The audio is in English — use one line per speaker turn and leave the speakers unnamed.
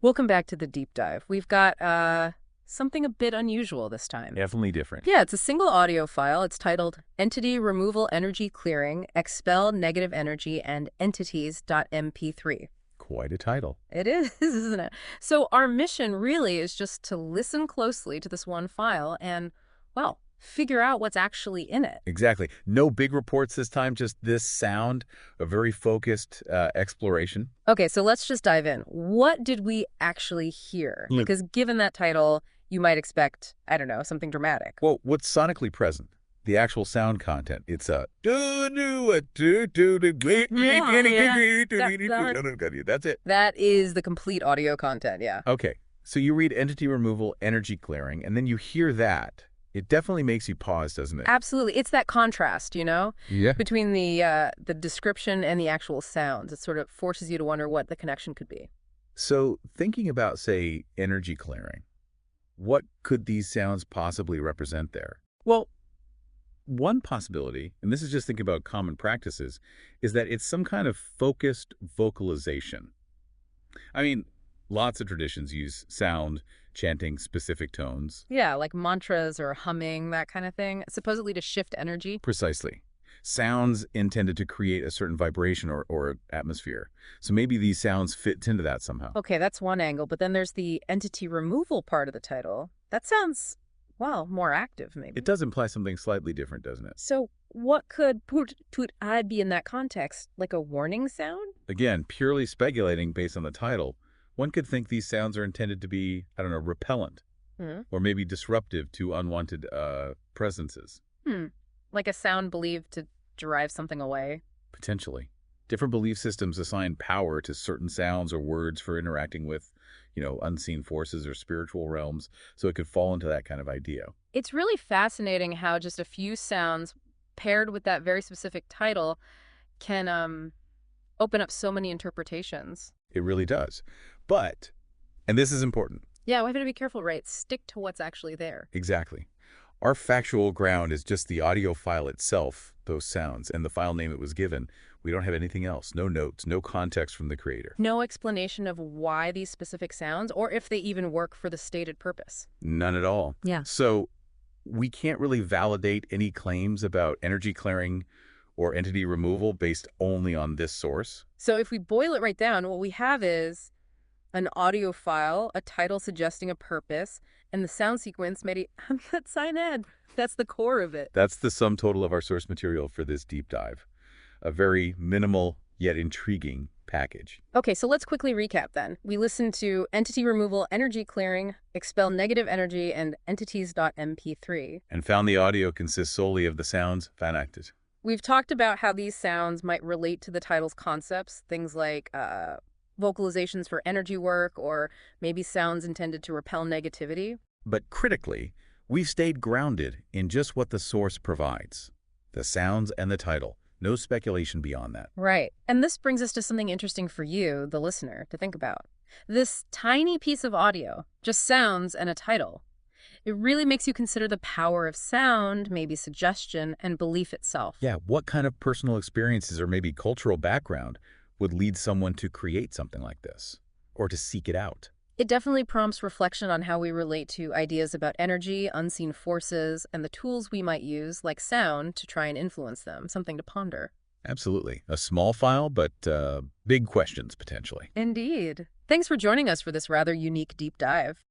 Welcome back to the deep dive. We've got something a bit unusual this time.
Definitely different.
Yeah, it's a single audio file. It's titled Entity Removal Energy Clearing, Expel Negative Energy and Entities.mp3.
Quite a title.
It is, isn't it? So our mission really is just to listen closely to this one file and, well, figure out what's actually in it.
Exactly. No big reports this time, just this sound, a very focused exploration.
Okay, so let's just dive in. What did we actually hear?
Look-
Because given that title, you might expect, I don't know, something dramatic.
Well, what's sonically present? The actual sound content. It's a That's it.
That is the complete audio content, yeah.
Okay. So you read entity removal, energy clearing, and then you hear that. It definitely makes you pause, doesn't it?
Absolutely. It's that contrast,
Yeah.
between the description and the actual sounds. It sort of forces you to wonder what the connection could be.
So thinking about, say, energy clearing, what could these sounds possibly represent there? Well, one possibility, and this is just thinking about common practices, is that it's some kind of focused vocalization. I mean, lots of traditions use sound, chanting specific tones.
Yeah, like mantras or humming, that kind of thing, supposedly to shift energy.
Precisely. Sounds intended to create a certain vibration or atmosphere. So maybe these sounds fit into that somehow.
Okay, that's one angle, but then there's the entity removal part of the title. That sounds, well, more active, maybe.
It does imply something slightly different, doesn't it?
So what could put I be in that context? Like a warning sound?
Again, purely speculating based on the title, one could think these sounds are intended to be, I don't know, repellent
Hmm.
or maybe disruptive to unwanted presences,
Like a sound believed to drive something away?
potentially. Different belief systems assign power to certain sounds or words for interacting with, unseen forces or spiritual realms, so it could fall into that kind of idea.
It's really fascinating how just a few sounds paired with that very specific title can open up so many interpretations.
It really does. But, and this is important,
Yeah, we have to be careful, right? Stick to what's actually there.
exactly. Our factual ground is just the audio file itself, those sounds, and the file name it was given. We don't have anything else, no notes, no context from the creator.
No explanation of why these specific sounds or if they even work for the stated purpose.
None at all.
Yeah.
So we can't really validate any claims about energy clearing or entity removal based only on this source.
So if we boil it right down, what we have is an audio file, a title suggesting a purpose, and the sound sequence made that cyanide. That's the core of it.
That's the sum total of our source material for this deep dive. A very minimal yet intriguing package.
Okay, so let's quickly recap then. We listened to entity removal, energy clearing, expel negative energy, and entities.mp3.
And found the audio consists solely of the sounds enacted.
We've talked about how these sounds might relate to the title's concepts, things like vocalizations for energy work or maybe sounds intended to repel negativity.
But critically, we've stayed grounded in just what the source provides. The sounds and the title. No speculation beyond that.
Right. And this brings us to something interesting for you, the listener, to think about. This tiny piece of audio, just sounds and a title. It really makes you consider the power of sound, maybe suggestion, and belief itself.
Yeah, what kind of personal experiences or maybe cultural background would lead someone to create something like this or to seek it out?
It definitely prompts reflection on how we relate to ideas about energy, unseen forces, and the tools we might use, like sound, to try and influence them, something to ponder.
Absolutely. A small file, but big questions potentially.
Indeed. Thanks for joining us for this rather unique deep dive.